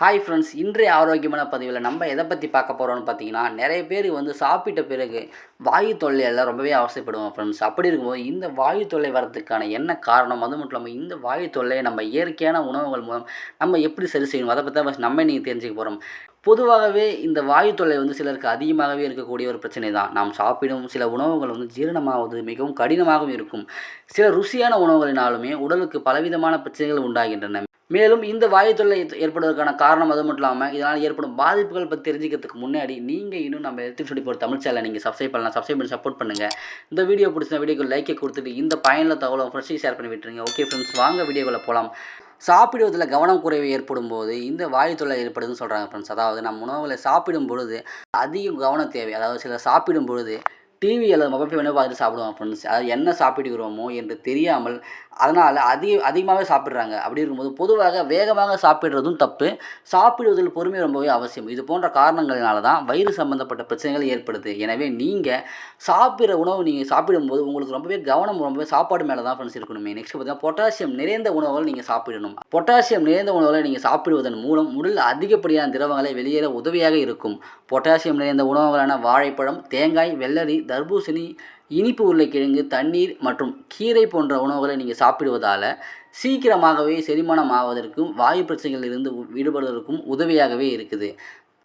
Hi friends, இன்றைய ஆரோக்கியமான பதிவில் நம்ம எதை பற்றி பார்க்க போகிறோம்னு பார்த்தீங்கன்னா, நிறைய பேர் சாப்பிட்ட பிறகு வாயு தொல்லையால் ரொம்பவே அவசைப்படுவோம் ஃப்ரெண்ட்ஸ். அப்படி இருக்கும்போது இந்த வாயு தொல்லை வரதுக்கான என்ன காரணம், அது மட்டும் இல்லாமல் இந்த வாயு தொல்லையை நம்ம இயற்கையான உணவுகள் மூலம் நம்ம எப்படி சரி செய்யணும், அதை பற்றி தான் நம்ம நீங்கள் தெரிஞ்சுக்க போகிறோம். பொதுவாகவே இந்த வாயு தொல்லை சிலருக்கு அதிகமாகவே இருக்கக்கூடிய ஒரு பிரச்சனை தான். நாம் சாப்பிடும் சில உணவுகள் ஜீரணமாவது மிகவும் கடினமாகவும் இருக்கும். சில ருசியான உணவுகளினாலுமே உடலுக்கு பலவிதமான பிரச்சனைகள் உண்டாகின்றன. மேலும் இந்த வாயு தொல்லை ஏற்படுவதற்கான காரணம் அது மட்டும் இல்லாமல் இதனால் ஏற்படும் பாதிப்புகள் பற்றி தெரிஞ்சுக்கிறதுக்கு முன்னாடி நீங்கள் இன்னும் நம்ம ஹெல்த் ஸ்டடி போகிற தமிழ் சேனலை நீங்கள் சப்ஸ்கிரைப் பண்ணலாம். சப்ஸ்கிரைப் பண்ணி சப்போர்ட் பண்ணுங்கள். இந்த வீடியோ பிடிச்ச வீடியோக்கு லைக்கை கொடுத்துட்டு இந்த பயனுள்ள தகவலை ஃப்ரெண்ட்ஸுக்கு ஷேர் பண்ணி விட்டுருங்க. ஓகே ஃப்ரெண்ட்ஸ், வாங்க வீடியோக்குள்ளே போகலாம். சாப்பிடுவதில் கவனம் குறைவு ஏற்படும் போது இந்த வாயு தொல்லை ஏற்படுதுன்னு சொல்கிறாங்க ஃப்ரெண்ட்ஸ். அதாவது நம்ம உணவுகளை சாப்பிடும் பொழுது அதிக கவனம் தேவை. அதாவது சிலர் சாப்பிடும் பொழுது டிவி அல்லது மொபைல் ஃபோனை பார்த்துட்டு சாப்பிடுவாங்க ஃப்ரெண்ட்ஸ். அதாவது என்ன சாப்பிடுகிறோமோ என்று தெரியாமல் அதனால் அதிகமாகவே சாப்பிட்றாங்க. அப்படி இருக்கும்போது பொதுவாக வேகமாக சாப்பிட்றதும் தப்பு. சாப்பிடுவதில் பொறுமை ரொம்பவே அவசியம். இது போன்ற காரணங்களினால தான் வயிறு சம்பந்தப்பட்ட பிரச்சனைகள் ஏற்படுது. எனவே நீங்கள் சாப்பிட்ற உணவு நீங்கள் சாப்பிடும்போது உங்களுக்கு ரொம்பவே சாப்பாடு மேலே தான் ஃப்ரெண்ட்ஸ் இருக்கணுமே. நெக்ஸ்ட் பார்த்தீங்கன்னா பொட்டாசியம் நிறைந்த உணவுகள் நீங்கள் சாப்பிடணும். பொட்டாசியம் நிறைந்த உணவுகளை நீங்கள் சாப்பிடுவதன் மூலம் உடல் அதிகப்படியான திரவங்களை வெளியேற உதவியாக இருக்கும். பொட்டாசியம் நிறைந்த உணவுகளான வாழைப்பழம், தேங்காய், வெள்ளரி, தர்பூசணி, இனிப்பு உருளைக்கிழங்கு, தண்ணீர் மற்றும் கீரை போன்ற உணவுகளை நீங்கள் சாப்பிடுவதால் சீக்கிரமாகவே செரிமானம் ஆவதற்கும் வாயு பிரச்சனைகளிலிருந்து விடுபடுவதற்கும் உதவியாகவே இருக்குது.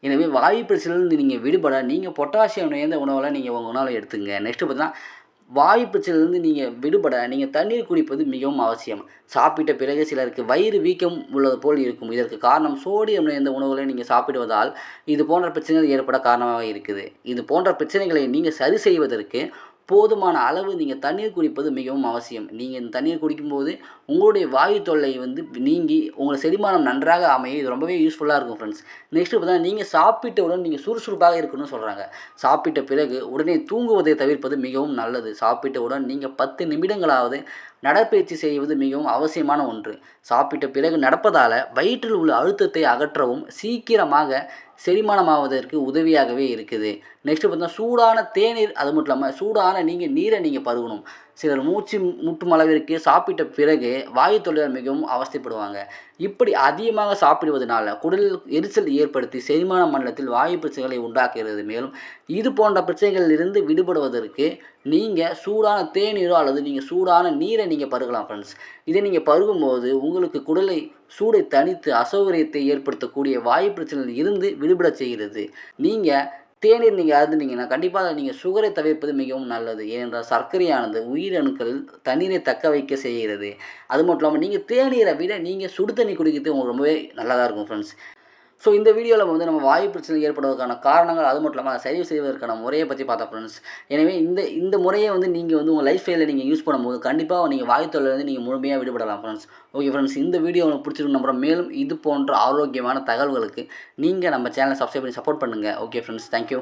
எனவே வாயு பிரச்சனையிலிருந்து நீங்கள் விடுபட நீங்கள் பொட்டாசியம் நிறைந்த உணவுகளை நீங்கள் உங்கள் உணவில் எடுத்துங்க. நெக்ஸ்ட்டு பார்த்தீங்கன்னா வாயு பிரச்சனையிலிருந்து நீங்கள் விடுபட நீங்கள் தண்ணீர் குடிப்பது மிகவும் அவசியம். சாப்பிட்ட பிறகு சிலருக்கு வயிறு வீக்கம் உள்ளது போல் இருக்கும். இதற்கு காரணம் சோடியம் நிறைந்த உணவுகளை நீங்கள் சாப்பிடுவதால் இது போன்ற பிரச்சனைகள் ஏற்பட காரணமாக இருக்குது. இது போன்ற பிரச்சனைகளை நீங்கள் சரி செய்வதற்கு போதுமான அளவு நீங்கள் தண்ணீர் குடிப்பது மிகவும் அவசியம். நீங்கள் இந்த தண்ணீர் குடிக்கும்போது உங்களுடைய வாயு தொல்லை நீங்கி உங்கள் செரிமானம் நன்றாக அமைய இது ரொம்பவே யூஸ்ஃபுல்லாக இருக்கும் ஃப்ரெண்ட்ஸ். நெக்ஸ்ட்டு பார்த்தீங்கன்னா நீங்கள் சாப்பிட்டவுடன் நீங்கள் சுறுசுறுப்பாக இருக்கணும்னு சொல்கிறாங்க. சாப்பிட்ட பிறகு உடனே தூங்குவதை தவிர்ப்பது மிகவும் நல்லது. சாப்பிட்டவுடன் நீங்கள் 10 நிமிடங்களாவது நடைப்பயிற்சி செய்வது மிகவும் அவசியமான ஒன்று. சாப்பிட்ட பிறகு நடப்பதால் வயிற்றில் உள்ள அழுத்தத்தை அகற்றவும் சீக்கிரமாக செரிமானமாவதற்கு உதவியாகவே இருக்குது. நெக்ஸ்ட்டு பார்த்தீங்கன்னா சூடான தேநீர், அது மட்டும் இல்லாமல் சூடான நீரை நீங்கள் பருகணும். சிலர் மூச்சு முட்டும் அளவிற்கு சாப்பிட்ட பிறகு வாயு தொல்லையால் மிகவும் அவஸ்தைப்படுவாங்க. இப்படி அதிகமாக சாப்பிடுவதனால குடலில் எரிச்சல் ஏற்படுத்தி செரிமான மண்டலத்தில் வாயு பிரச்சனைகளை உண்டாக்குகிறது. மேலும் இது போன்ற பிரச்சனைகளிலிருந்து விடுபடுவதற்கு நீங்கள் சூடான தேநீரோ அல்லது நீங்கள் சூடான நீரை நீங்கள் பருகலாம் ஃப்ரெண்ட்ஸ். இதை நீங்கள் பருகும்போது உங்களுக்கு குடலை சூடை தணித்து அசௌகரியத்தை ஏற்படுத்தக்கூடிய வாயு பிரச்சனையில் இருந்து விடுபட செய்கிறது. நீங்கள் தேநீர் நீங்கள் அருந்துனீங்கன்னா கண்டிப்பாக நீங்கள் சுகரை தவிர்ப்பது மிகவும் நல்லது. ஏனென்றால் சர்க்கரையானது உயிரணுக்களில் தண்ணீரை தக்க வைக்க செய்கிறது. அது மட்டும் இல்லாமல் நீங்கள் தேநீரை விட நீங்கள் சுடு தண்ணி குடிக்கிறது உங்களுக்கு ரொம்பவே நல்லதாக இருக்கும் ஃப்ரெண்ட்ஸ். ஸோ இந்த வீடியோவில் நம்ம வாயு பிரச்சனை ஏற்படுவதற்கான காரணங்கள், அது மட்டும் இல்லாமல் சரி செய்வதற்கான முறையை பற்றி பார்த்தோம் ஃப்ரெண்ட்ஸ். எனவே இந்த முறையை நீங்கள் உங்கள் லைஃப் ஸ்டைலில் நீங்கள் யூஸ் பண்ணும்போது கண்டிப்பாக நீங்கள் வாயு தொல்லையிலிருந்து நீங்கள் முழுமையாக விடுபடலாம் ஃப்ரெண்ட்ஸ். ஓகே ஃப்ரெண்ட்ஸ், இந்த வீடியோ உங்களுக்கு பிடிச்சிருக்கு நம்புகிறோம். மேலும் இது போன்ற ஆரோக்கியமான தகவல்களுக்கு நீங்கள் நம்ம சேனலை சப்ஸ்கிரைப் பண்ணி சப்போர்ட் பண்ணுங்கள். Okay friends, thank you.